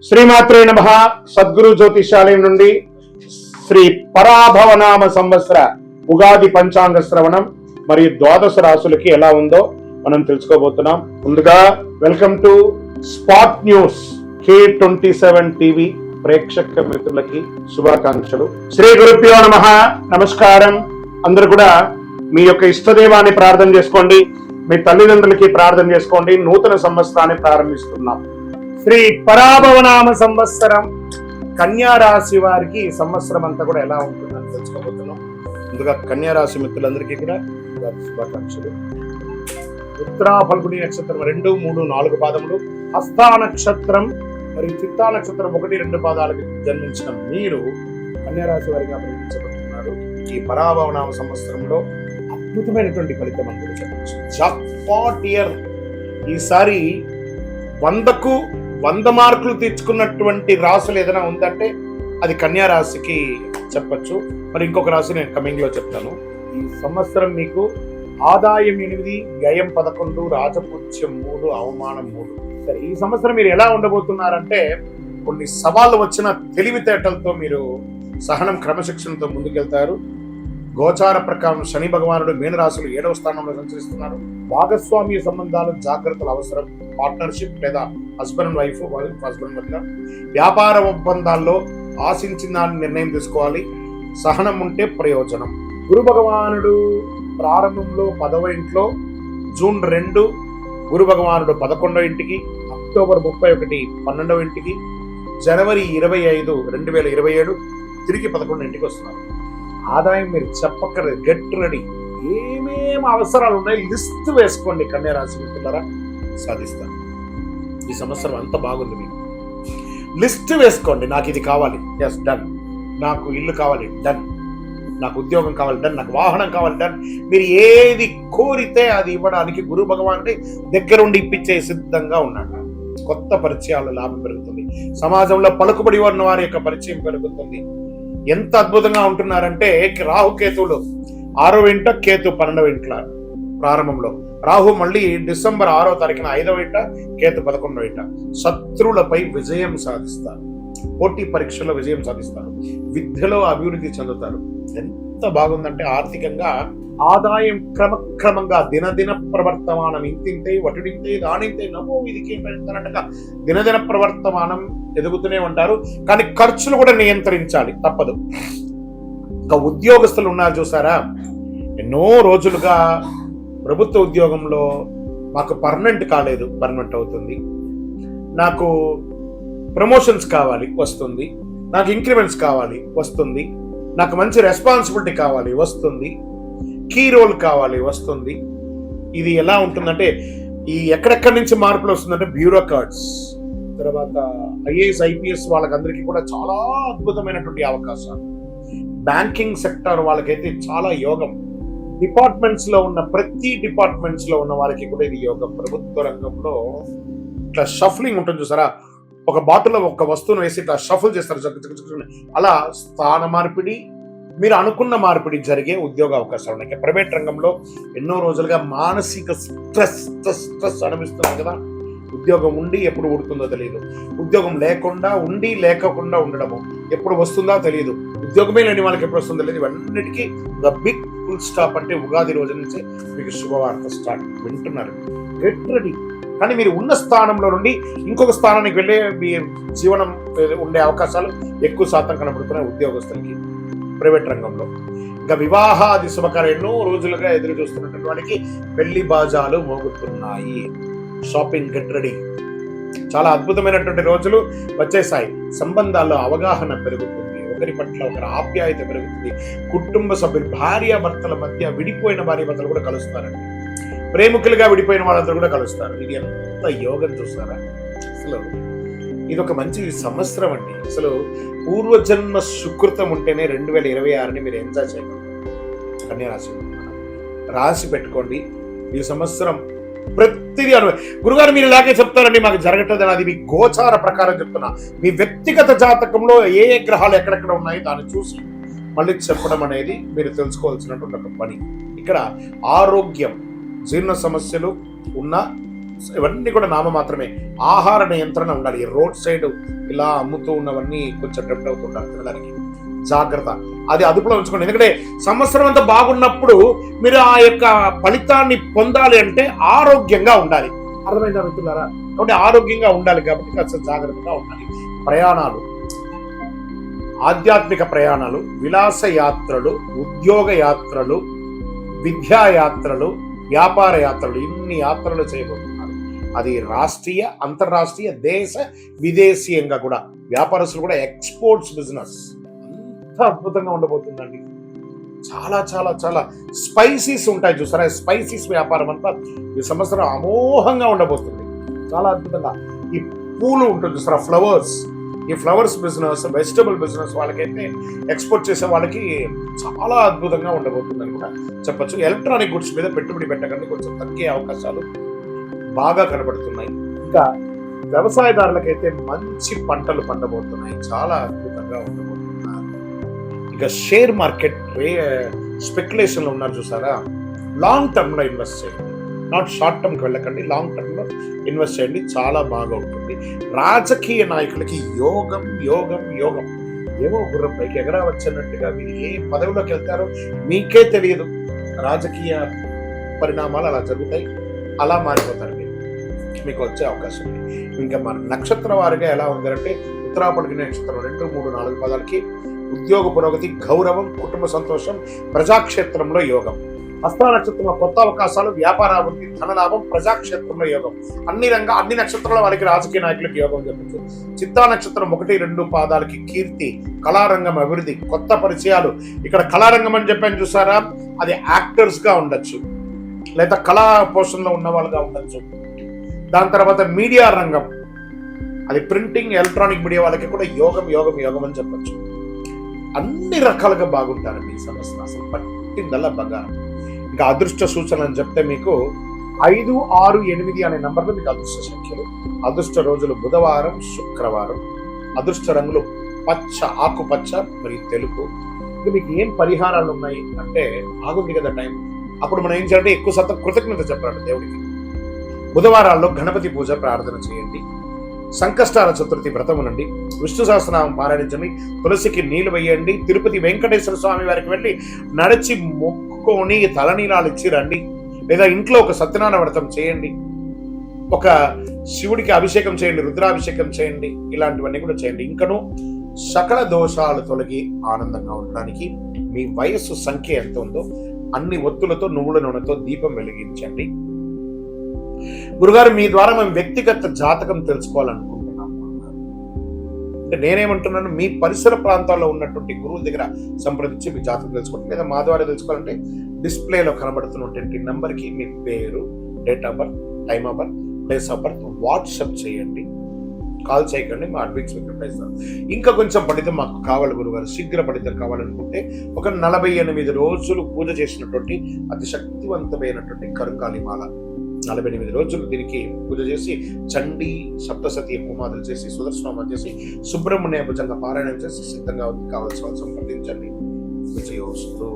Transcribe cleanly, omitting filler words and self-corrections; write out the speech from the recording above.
శ్రీమాత్రే నమః. సద్గురు జ్యోతిషాలయం నుండి శ్రీ పరాభవనామ సంవత్సర ఉగాది పంచాంగ శ్రవణం మరియు ద్వాదశ రాశులకి ఎలా ఉందో మనం తెలుసుకోబోతున్నాం. ముందుగా welcome to spot news K27 TV ప్రేక్షక మిత్రులకి శుభాకాంక్షలు. శ్రీ గురుభ్యో నమః. నమస్కారం. అందరూ కూడా మీ యొక్క ఇష్టదైవాన్ని ప్రార్థన చేసుకోండి, మీ తల్లిదండ్రులకి ప్రార్థన చేసుకోండి. నూతన సంవత్సరాన్ని ప్రారంభిస్తున్నాం. శ్రీ పరాభవనామ సంవత్సరం కన్యా రాశి వారికి ఈ సంవత్సరం అంతా కూడా ఎలా ఉంటుందని తెలుసుకోబోతున్నాం. ముందుగా కన్యా రాశి మిత్రులందరికీ కూడా శుభాకాంక్షలు. ఉత్తరా ఫల్గుని నక్షత్రం 2, 3, 4 పాదములు, హస్తా నక్షత్రం మరియు చిత్తా నక్షత్రం 1, 2 పాదాలకు జన్మించిన మీరు కన్యా రాశి వారిగా పరిగణించబడుతున్నారు. ఈ పరాభవనామ సంవత్సరంలో అద్భుతమైనటువంటి ఫలితం అని చెప్పచ్చు. Jackpot year. ఈసారి 100కు 100 మార్కులు తెచ్చుకున్నటువంటి రాశులు ఏదైనా ఉందంటే అది కన్యా రాశికి చెప్పచ్చు. మరి ఇంకొక రాశి నేను కమింగ్ లో చెప్తాను. ఈ సంవత్సరం మీకు ఆదాయం 8, వ్యయం 11, రాజపూజ్యం 3, అవమానం 3. సరే, ఈ సంవత్సరం మీరు ఎలా ఉండబోతున్నారంటే కొన్ని సవాళ్ళు వచ్చిన తెలివితేటలతో మీరు సహనం క్రమశిక్షణతో ముందుకెళ్తారు. గోచార ప్రకారం శని భగవానుడు మీనరాశులు 7వ స్థానంలో సంచరిస్తున్నారు. భాగస్వామ్య సంబంధాలు జాగ్రత్తలు అవసరం. పార్ట్నర్షిప్ లేదా హస్బెండ్ అండ్ వైఫ్, హస్బెండ్ మధ్య వ్యాపార ఒప్పందాల్లో ఆశించిన దాన్ని నిర్ణయం తీసుకోవాలి. సహనం ఉంటే ప్రయోజనం. గురు భగవానుడు ప్రారంభంలో 10వ ఇంట్లో, జూన్ 2 గురు భగవానుడు 11వ ఇంటికి, అక్టోబర్ 31 12వ ఇంటికి, జనవరి 25 2027 తిరిగి 11వ ఇంటికి వస్తున్నారు. ఆదాయం మీరు చెప్పక్కర్లేదు, గెట్ రెడీ. ఏమేమి అవసరాలు ఉన్నాయి లిస్ట్ వేసుకోండి. కన్యా రాశి మిత్రులారా, సాధిస్తారు. ఈ సంవత్సరం అంత బాగుంది. మీకు లిస్ట్ వేసుకోండి. నాకు ఇది కావాలి, ఎస్ డన్. నాకు ఇల్లు కావాలి, డన్. నాకు ఉద్యోగం కావాలి, డన్. నాకు వాహనం కావాలి, డన్. మీరు ఏది కోరితే అది ఇవ్వడానికి గురు భగవానుడి దగ్గరుండి ఇప్పించే సిద్ధంగా ఉన్నాడు. కొత్త పరిచయాలు లాభం పెరుగుతుంది. సమాజంలో పలుకుబడి ఉన్న వారి యొక్క పరిచయం పెరుగుతుంది. ఎంత అద్భుతంగా ఉంటున్నారంటే రాహుకేతువులు 6వ ఇంట, కేతు 12వ ఇంట్లో ప్రారంభంలో. రాహు మళ్ళీ డిసెంబర్ 6వ తారీఖున 5వ ఇంట, కేతు 11వ ఇంట. శత్రువులపై విజయం సాధిస్తారు. పోటీ పరీక్షల్లో విజయం సాధిస్తారు. విద్యలో అభివృద్ధి చెందుతారు. ఎంత బాగుందంటే ఆర్థికంగా ఆదాయం క్రమక్రమంగా దినదిన ప్రవర్తమానం ఇంతింతే వటుడింతే దానింతే నమో విధికి పెడతానట్టుగా దినదిన ప్రవర్తమానం ఎదుగుతూనే ఉంటారు. కానీ ఖర్చులు కూడా నియంత్రించాలి, తప్పదు. ఇంకా ఉద్యోగస్తులు ఉన్నారు చూసారా, ఎన్నో రోజులుగా ప్రభుత్వ ఉద్యోగంలో మాకు పర్మనెంట్ కాలేదు, పర్మనెంట్ అవుతుంది. నాకు ప్రమోషన్స్ కావాలి, వస్తుంది. నాకు ఇంక్రిమెంట్స్ కావాలి, వస్తుంది. నాకు మంచి రెస్పాన్సిబిలిటీ కావాలి, వస్తుంది. కీ రోల్ కావాలి, వస్తుంది. ఇది ఎలా ఉంటుందంటే ఈ ఎక్కడెక్కడి నుంచి మార్పులు వస్తుందంటే బ్యూరోక్రాట్స్, తర్వాత IAS IPS వాళ్ళకందరికీ కూడా చాలా అద్భుతమైనటువంటి అవకాశాలు. బ్యాంకింగ్ సెక్టర్ వాళ్ళకైతే చాలా యోగం. డిపార్ట్మెంట్స్ లో ఉన్న ప్రతి డిపార్ట్మెంట్స్ లో ఉన్న వాళ్ళకి కూడా ఇది యోగం. ప్రభుత్వ రంగంలో ఇట్లా షఫ్లింగ్ ఉంటుంది చూసారా, ఒక బాటిల్లో ఒక వస్తువును వేసి ఇట్లా షఫుల్ చేస్తారు. అలా స్థాన మార్పిడి, మీరు అనుకున్న మార్పిడి జరిగే ఉద్యోగ అవకాశాలు ఉన్నాయి. ప్రైవేట్ రంగంలో ఎన్నో రోజులుగా మానసిక స్ట్రెస్ అనిపిస్తుంది కదా. ఉద్యోగం ఉండి ఎప్పుడు ఉడుతుందో తెలియదు, ఉద్యోగం లేకుండా ఉండి లేకుండా ఉండడము ఎప్పుడు వస్తుందో తెలియదు, ఉద్యోగమే లేని వాళ్ళకి ఎప్పుడు వస్తుందో తెలియదు. ఇవన్నిటికీ ద బిగ్ ఫుల్ స్టాప్ అంటే ఉగాది రోజు నుంచి మీకు శుభవార్త స్టార్ట్. వింటున్నారు, గెట్ రెడీ. కానీ మీరు ఉన్న స్థానంలో నుండి ఇంకొక స్థానానికి వెళ్ళే మీ జీవనం ఉండే అవకాశాలు ఎక్కువ శాతం కనబడుతున్నాయి ఉద్యోగస్తులకి ప్రైవేట్ రంగంలో. ఇంకా వివాహాది శుభకార్యం ఎన్నో రోజులుగా ఎదురు చూస్తున్నటువంటి వాడికి పెళ్లి బాజాలు మోగుతున్నాయి. Shopping, get ready. చాలా అద్భుతమైనటువంటి రోజులు వచ్చేసాయి. సంబంధాల్లో అవగాహన పెరుగుతుంది, ఒకరి పట్ల ఒకరి ఆప్యాయత పెరుగుతుంది. కుటుంబ సభ్యులు, భార్యాభర్తల మధ్య విడిపోయిన భార్యాభర్తలు కూడా కలుస్తారండి. ప్రేమికులుగా విడిపోయిన వాళ్ళందరూ కూడా కలుస్తారు. ఇది ఎంత యోగం చూస్తారా. అసలు ఇది ఒక మంచి సంవత్సరం అండి. అసలు పూర్వజన్మ సుకృతం ఉంటేనే 2026ని మీరు ఎంజాయ్ చేయగలరు. కన్యా రాశి రాసి పెట్టుకోండి. ఈ సంవత్సరం ప్రతిదీ గురుగారు మీరు ఇలాగే చెప్తారండి, మాకు జరగట్లేదు. అది మీ గోచార ప్రకారం చెప్తున్నా. మీ వ్యక్తిగత జాతకంలో ఏ గ్రహాలు ఎక్కడెక్కడ ఉన్నాయో దాన్ని చూసి మళ్ళీ చెప్పడం అనేది మీరు తెలుసుకోవాల్సినటువంటి ఒక పని. ఇక్కడ ఆరోగ్యం, జీర్ణ సమస్యలు ఉన్న ఇవన్నీ కూడా నామ మాత్రమే. ఆహార నియంత్రణ ఉండాలి. రోడ్ సైడ్ ఇలా అమ్ముతూ ఉన్నవన్నీ కొంచెం టెంప్ట్ అవుతుంటారు తినడానికి. జాగ్రత్త, అది అదుపులో ఉంచుకోండి. ఎందుకంటే సంవత్సరం అంతా బాగున్నప్పుడు మీరు ఆ యొక్క ఫలితాన్ని పొందాలి అంటే ఆరోగ్యంగా ఉండాలి. అర్థమైందా మిత్రులారా? కాబట్టి ఆరోగ్యంగా ఉండాలి కాబట్టి కాస్త జాగ్రత్తగా ఉండాలి. ప్రయాణాలు, ఆధ్యాత్మిక ప్రయాణాలు, విలాస యాత్రలు, ఉద్యోగ యాత్రలు, విద్యా యాత్రలు, వ్యాపార యాత్రలు, ఇన్ని యాత్రలు చేయబోతున్నారు. అది రాష్ట్రీయ, అంతర్రాష్ట్రీయ, దేశ విదేశీయంగా కూడా. వ్యాపారస్తులు కూడా ఎక్స్పోర్ట్స్ బిజినెస్ అంత అద్భుతంగా ఉండబోతుందండి. చాలా చాలా చాలా స్పైసీస్ ఉంటాయి చూసారా, స్పైసీస్ వ్యాపారం అంతా ఈ సంవత్సరం అమోఘంగా ఉండబోతుంది. చాలా అద్భుతంగా. ఈ పూలు ఉంటుంది చూసారా, ఫ్లవర్స్, ఈ ఫ్లవర్స్ బిజినెస్, వెజిటబుల్ బిజినెస్ వాళ్ళకైతే, ఎక్స్పోర్ట్ చేసే వాళ్ళకి చాలా అద్భుతంగా ఉండబోతుందని కూడా చెప్పచ్చు. ఎలక్ట్రానిక్ గుడ్స్ మీద పెట్టుబడి పెట్టకండి, కొంచెం తగ్గే అవకాశాలు బాగా కనబడుతున్నాయి. ఇంకా వ్యవసాయదారులకైతే మంచి పంటలు పండబోతున్నాయి, చాలా అద్భుతంగా ఉండబోతున్నారు. ఇక షేర్ మార్కెట్ స్పెక్యులేషన్ లో ఉన్నారు చూసారా, లాంగ్ టర్మ్ లో ఇన్వెస్ట్ చేయండి. నాట్ షార్ట్ టర్మ్కి వెళ్ళకండి, లాంగ్ టర్మ్లో ఇన్వెస్ట్ చేయండి, చాలా బాగా ఉంటుంది. రాజకీయ నాయకులకి యోగం యోగం యోగం. ఏమో గుర్రం పైకి ఎగరవచ్చన్నట్టుగా మీరు ఏ పదవిలోకి వెళ్తారో మీకే తెలియదు. రాజకీయ పరిణామాలు అలా జరుగుతాయి, అలా మారిపోతారు మీరు, మీకు వచ్చే అవకాశం ఉంది. ఇంకా మన నక్షత్ర వారిగా ఎలా ఉందంటే, ఉత్తరాపల్లి నక్షత్రం 2, 3, 4 పదాలకి ఉద్యోగ పురోగతి, గౌరవం, కుటుంబ సంతోషం, ప్రజాక్షేత్రంలో యోగం. హస్త నక్షత్రంలో కొత్త అవకాశాలు, వ్యాపార అభివృద్ధి, ధనలాభం, ప్రజాక్షేత్రంలో యోగం. అన్ని నక్షత్రాల వారికి రాజకీయ నాయకులకి యోగం చెప్పచ్చు. చిత్తా నక్షత్రం 1, 2 పాదాలకి కీర్తి, కళారంగం అభివృద్ధి, కొత్త పరిచయాలు. ఇక్కడ కళారంగం అని చెప్పాను చూసారా, అది యాక్టర్స్ గా ఉండొచ్చు, లేదా కళా పోషణలో ఉన్న వాళ్ళుగా ఉండొచ్చు. దాని తర్వాత మీడియా రంగం, అది ప్రింటింగ్, ఎలక్ట్రానిక్ మీడియా వాళ్ళకి కూడా యోగం యోగం యోగం అని చెప్పచ్చు. అన్ని రకాలుగా బాగుంటారు మీ సంవత్సరం, అసలు పట్టిందల్లా బంగారం. ఇంకా అదృష్ట సూచనలు అని చెప్తే మీకు 5, 6, 8 అనే నంబర్లు మీకు అదృష్ట సంఖ్యలు. అదృష్ట రోజులు బుధవారం, శుక్రవారం. అదృష్ట రంగులు పచ్చ, ఆకుపచ్చ మరియు తెలుపు. ఇంకా మీకు ఏం పరిహారాలు ఉన్నాయి అంటే, ఆగుంది కదా టైం, అప్పుడు మనం ఏం చేయాలంటే ఎక్కువ శాతం కృతజ్ఞత చెప్పాలంటే దేవుడికి. బుధవారాల్లో గణపతి పూజ ప్రార్థన చేయండి, సంకష్టాల చతుర్థి వ్రతం ఉండండి, విష్ణు సహస్రనామం పారాయణించండి, తులసికి నీళ్లు వేయండి, తిరుపతి వెంకటేశ్వర స్వామి వారికి వెళ్ళి నడిచి మొక్కుకొని తలనీలాలు ఇచ్చి రండి, లేదా ఇంట్లో ఒక సత్యనారాయణ వ్రతం చేయండి, ఒక శివుడికి అభిషేకం చేయండి, రుద్రాభిషేకం చేయండి, ఇలాంటివన్నీ కూడా చేయండి. ఇంకను సకల దోషాలు తొలగి ఆనందంగా ఉండడానికి మీ వయస్సు సంఖ్య ఎంత ఉందో అన్ని ఒత్తులతో, నువ్వుల నూనెతో దీపం వెలిగించండి. గురుగారు, మీ ద్వారా మేము వ్యక్తిగత జాతకం తెలుసుకోవాలనుకుంటున్నాము. అంటే నేనేమంటున్నాను, మీ పరిసర ప్రాంతాల్లో ఉన్నటువంటి గురువుల దగ్గర సంప్రదించి మీ జాతకం తెలుసుకోండి, లేదా మా ద్వారా తెలుసుకోవాలంటే డిస్ప్లేలో కనబడుతున్నటువంటి నంబర్కి మీ పేరు, date of birth, time of birth, place of birth WhatsApp చేయండి. కాల్ చేయకండి, మా అడ్మిన్స్ రిప్లై ఇస్తాం. ఇంకా కొంచెం ఫలితం మాకు కావాలి గురుగారు, శీఘ్ర ఫలితం కావాలనుకుంటే ఒక 48 రోజులు పూజ చేసినటువంటి అతి శక్తివంతమైనటువంటి కరుంగాలిమాల, 48 రోజులు దీనికి పూజ చేసి, చండీ సప్తసతి హోమాదులు చేసి, సుదర్శనం చేసి, సుబ్రహ్మణ్య భుజంగా పారాయణం చేసి సిద్ధంగా ఉంది. కావాల్సిన సంప్రదించండి. విజయోస్తు.